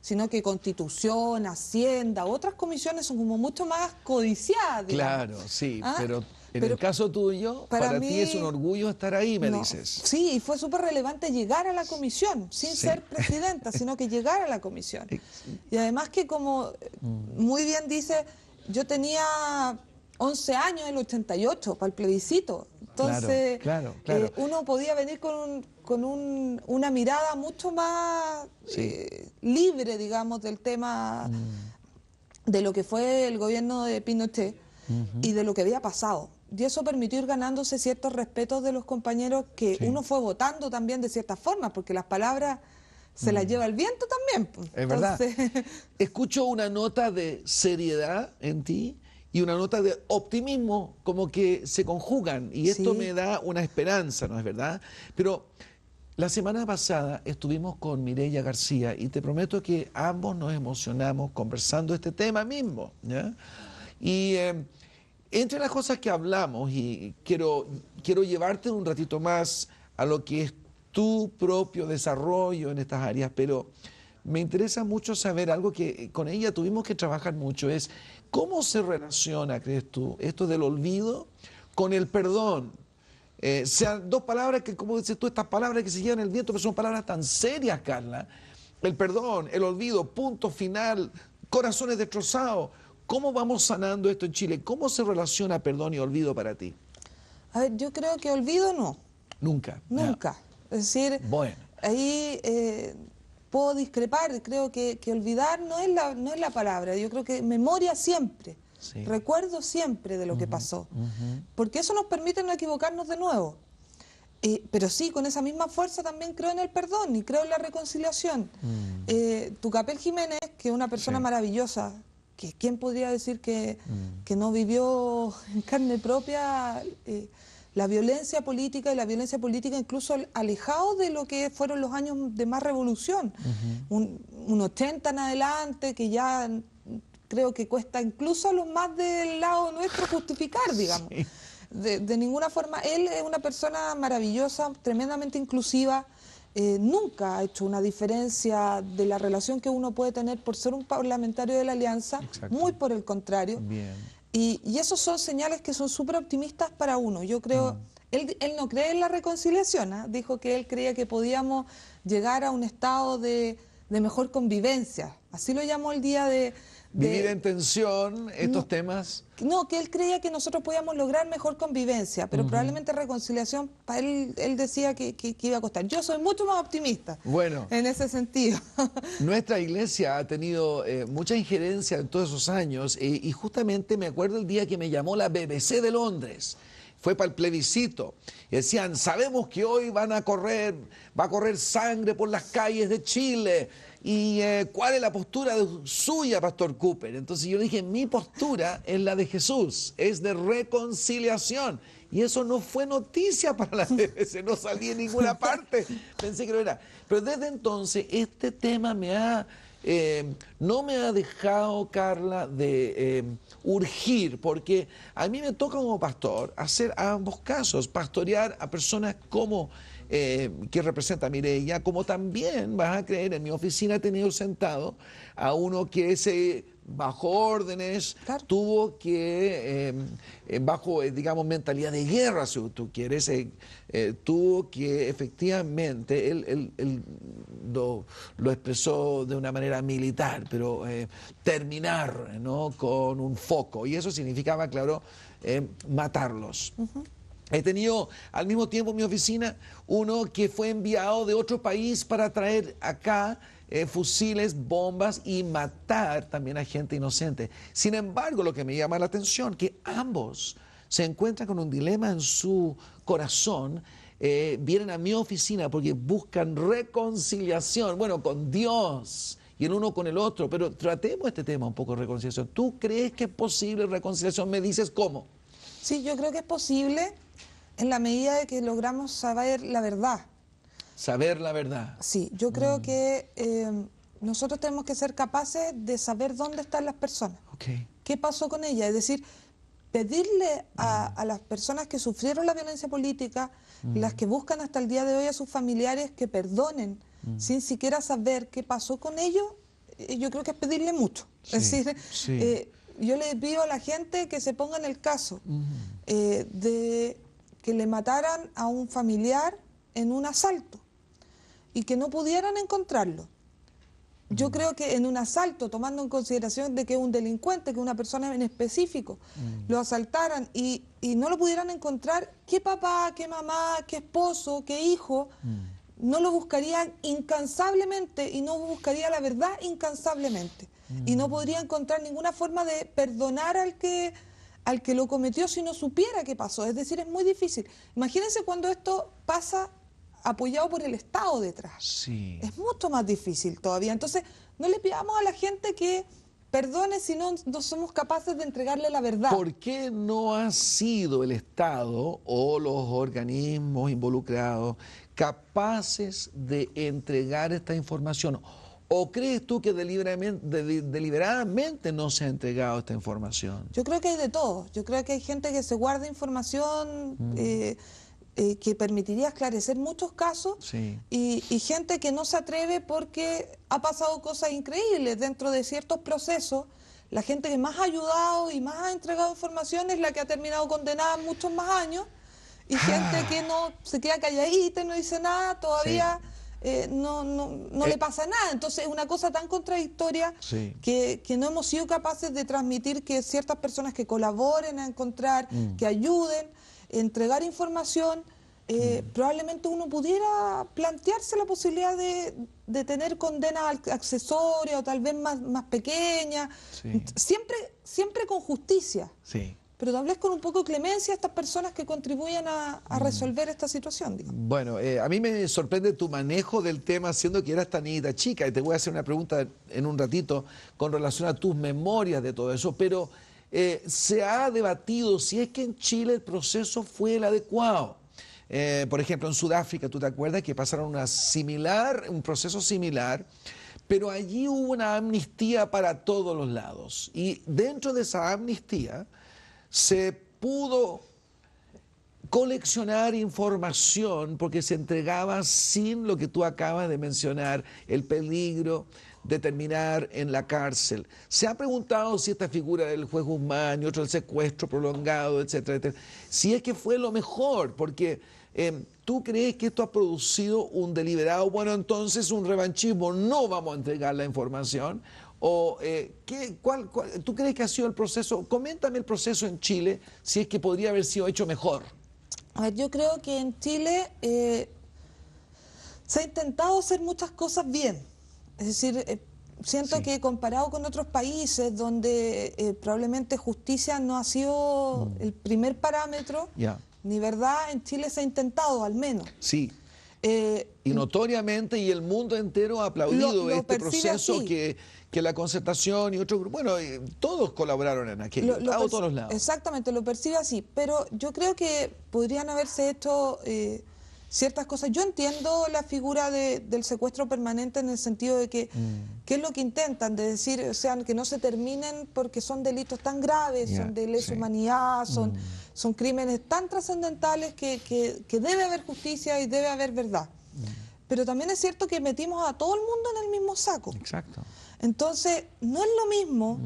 sino que Constitución, Hacienda, otras comisiones son como mucho más codiciadas, digamos. Claro, sí, ¿Ah? pero en Pero el caso tuyo, para ti es un orgullo estar ahí, me dices. Sí, y fue súper relevante llegar a la comisión, sin ser presidenta, sino que llegar a la comisión. Y además que, como muy bien dice, yo tenía 11 años en el 88 para el plebiscito. Entonces, claro. Uno podía venir con una mirada mucho más libre, digamos, del tema de lo que fue el gobierno de Pinochet y de lo que había pasado. Y eso permitió ir ganándose ciertos respetos de los compañeros que uno fue votando también de ciertas formas, porque las palabras se las lleva el viento también. Pues. Es verdad. Escucho una nota de seriedad en ti y una nota de optimismo, como que se conjugan, y esto me da una esperanza, ¿no es verdad? Pero la semana pasada estuvimos con Mireya García y te prometo que ambos nos emocionamos conversando este tema mismo, ¿ya? Y entre las cosas que hablamos, y quiero llevarte un ratito más a lo que es tu propio desarrollo en estas áreas, pero me interesa mucho saber algo que con ella tuvimos que trabajar mucho, es cómo se relaciona, crees tú, esto del olvido con el perdón. Sean dos palabras que, como dices tú, estas palabras que se llevan el viento, pero son palabras tan serias, Carla. El perdón, el olvido, punto final, corazones destrozados. ¿Cómo vamos sanando esto en Chile? ¿Cómo se relaciona perdón y olvido para ti? A ver, yo creo que olvido no. Nunca. Nunca. Es decir, bueno, ahí puedo discrepar. Creo que olvidar no es la palabra. Yo creo que memoria siempre. Sí. Recuerdo siempre de lo que pasó. Porque eso nos permite no equivocarnos de nuevo. Pero sí, con esa misma fuerza también creo en el perdón y creo en la reconciliación. Tucapel Jiménez, que es una persona maravillosa, que ¿quién podría decir que no vivió en carne propia la violencia política, y la violencia política incluso alejado de lo que fueron los años de más revolución? Un 80 en adelante, que ya creo que cuesta incluso a los más del lado nuestro justificar, digamos. Sí. De ninguna forma. Él es una persona maravillosa, tremendamente inclusiva. Nunca ha hecho una diferencia de la relación que uno puede tener por ser un parlamentario de la Alianza. Exacto. Muy por el contrario. Bien. Y esos son señales que son súper optimistas para uno. Yo creo, él no cree en la reconciliación, ¿eh? Dijo que él creía que podíamos llegar a un estado de mejor convivencia. Así lo llamó el día de vivir en tensión estos temas. No, que él creía que nosotros podíamos lograr mejor convivencia, pero probablemente reconciliación, para él decía que iba a costar. Yo soy mucho más optimista en ese sentido. Nuestra iglesia ha tenido mucha injerencia en todos esos años, y justamente me acuerdo el día que me llamó la BBC de Londres. Fue para el plebiscito. Y decían, sabemos que hoy va a correr sangre por las calles de Chile. ¿Y cuál es la postura suya, Pastor Cooper? Entonces yo dije, mi postura es la de Jesús, es de reconciliación. Y eso no fue noticia para la BBC, no salí en ninguna parte. Pensé que no era. Pero desde entonces este tema no me ha dejado, Carla, de urgir, porque a mí me toca como pastor hacer ambos casos, pastorear a personas como que representa a Mireya, como también, vas a creer, en mi oficina he tenido sentado a uno que bajo órdenes, tuvo que, bajo, digamos, mentalidad de guerra, si tú quieres, tuvo que efectivamente, él lo expresó de una manera militar, pero terminar, ¿no?, con un foco, y eso significaba, claro, matarlos. He tenido al mismo tiempo en mi oficina uno que fue enviado de otro país para traer acá fusiles, bombas y matar también a gente inocente. Sin embargo, lo que me llama la atención es que ambos se encuentran con un dilema en su corazón, vienen a mi oficina porque buscan reconciliación, bueno, con Dios y el uno con el otro, pero tratemos este tema un poco de reconciliación. ¿Tú crees que es posible reconciliación? ¿Me dices cómo? Sí, yo creo que es posible en la medida de que logramos saber la verdad. Saber la verdad. Sí, yo creo que nosotros tenemos que ser capaces de saber dónde están las personas. ¿Qué pasó con ellas? Es decir, pedirle a las personas que sufrieron la violencia política, las que buscan hasta el día de hoy a sus familiares, que perdonen, sin siquiera saber qué pasó con ellos, yo creo que es pedirle mucho. Sí, es decir, sí. yo le pido a la gente que se ponga en el caso de que le mataran a un familiar en un asalto y que no pudieran encontrarlo. Yo creo que en un asalto, tomando en consideración de que es un delincuente, que una persona en específico, lo asaltaran y no lo pudieran encontrar, ¿qué papá, qué mamá, qué esposo, qué hijo no lo buscarían incansablemente y no buscaría la verdad incansablemente? Y no podría encontrar ninguna forma de perdonar al que lo cometió si no supiera qué pasó. Es decir, es muy difícil. Imagínense cuando esto pasa apoyado por el Estado detrás. Sí. Es mucho más difícil todavía. Entonces, no le pidamos a la gente que perdone si no somos capaces de entregarle la verdad. ¿Por qué no ha sido el Estado o los organismos involucrados capaces de entregar esta información? ¿O crees tú que deliberadamente no se ha entregado esta información? Yo creo que hay de todo. Yo creo que hay gente que se guarda información que permitiría esclarecer muchos casos, Sí. y gente que no se atreve porque ha pasado cosas increíbles dentro de ciertos procesos. La gente que más ha ayudado y más ha entregado información es la que ha terminado condenada a muchos más años, y gente que no se queda calladita y no dice nada, todavía no le pasa nada. Entonces es una cosa tan contradictoria que no hemos sido capaces de transmitir que ciertas personas que colaboren a encontrar, que ayuden, entregar información, probablemente uno pudiera plantearse la posibilidad de tener condenas accesorias o tal vez más pequeñas, siempre con justicia. Sí. Pero tal vez con un poco de clemencia a estas personas que contribuyen a resolver esta situación, digamos. Bueno, a mí me sorprende tu manejo del tema, siendo que eras tan niñita chica, y te voy a hacer una pregunta en un ratito con relación a tus memorias de todo eso, pero se ha debatido si es que en Chile el proceso fue el adecuado. Por ejemplo, en Sudáfrica, ¿tú te acuerdas que pasaron un proceso similar? Pero allí hubo una amnistía para todos los lados, y dentro de esa amnistía se pudo coleccionar información porque se entregaba sin lo que tú acabas de mencionar, el peligro de terminar en la cárcel. Se ha preguntado si esta figura del juez Guzmán y otro el secuestro prolongado, etcétera, etcétera, si es que fue lo mejor, porque ¿tú crees que esto ha producido un deliberado, bueno, entonces un revanchismo, no vamos a entregar la información? ¿O tú crees que ha sido el proceso? Coméntame el proceso en Chile, si es que podría haber sido hecho mejor. A ver, yo creo que en Chile se ha intentado hacer muchas cosas bien. Es decir, siento que comparado con otros países donde probablemente justicia no ha sido el primer parámetro, ni verdad, en Chile se ha intentado al menos. Sí. Y notoriamente, y el mundo entero ha aplaudido este proceso que la Concertación y otros grupos, bueno, todos colaboraron en aquello, a todos los lados. Exactamente, lo percibe así, pero yo creo que podrían haberse hecho ciertas cosas. Yo entiendo la figura del secuestro permanente en el sentido de que, ¿qué es lo que intentan? De decir, o sea, que no se terminen porque son delitos tan graves, son de lesa humanidad, son crímenes tan trascendentales que debe haber justicia y debe haber verdad. Pero también es cierto que metimos a todo el mundo en el mismo saco. Exacto. Entonces, no es lo mismo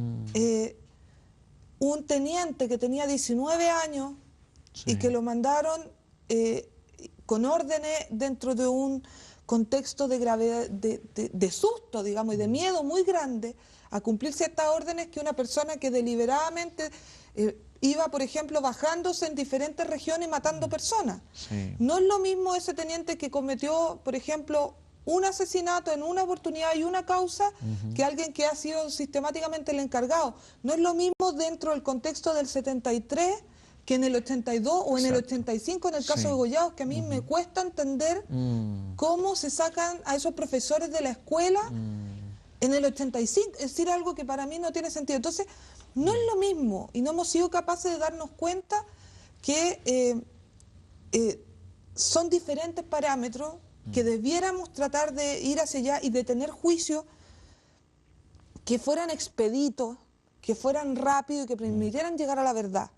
un teniente que tenía 19 años y que lo mandaron con órdenes dentro de un contexto de gravedad, de susto, digamos, y de miedo muy grande a cumplir ciertas órdenes, que una persona que deliberadamente iba, por ejemplo, bajándose en diferentes regiones matando personas. No es lo mismo ese teniente que cometió, por ejemplo, un asesinato en una oportunidad y una causa que alguien que ha sido sistemáticamente el encargado. No es lo mismo dentro del contexto del 73 que en el 82 o en el 85 en el caso de Goyados, que a mí me cuesta entender cómo se sacan a esos profesores de la escuela en el 85, es decir, algo que para mí no tiene sentido. Entonces, no es lo mismo, y no hemos sido capaces de darnos cuenta que son diferentes parámetros, que debiéramos tratar de ir hacia allá y de tener juicios que fueran expeditos, que fueran rápidos y que permitieran llegar a la verdad.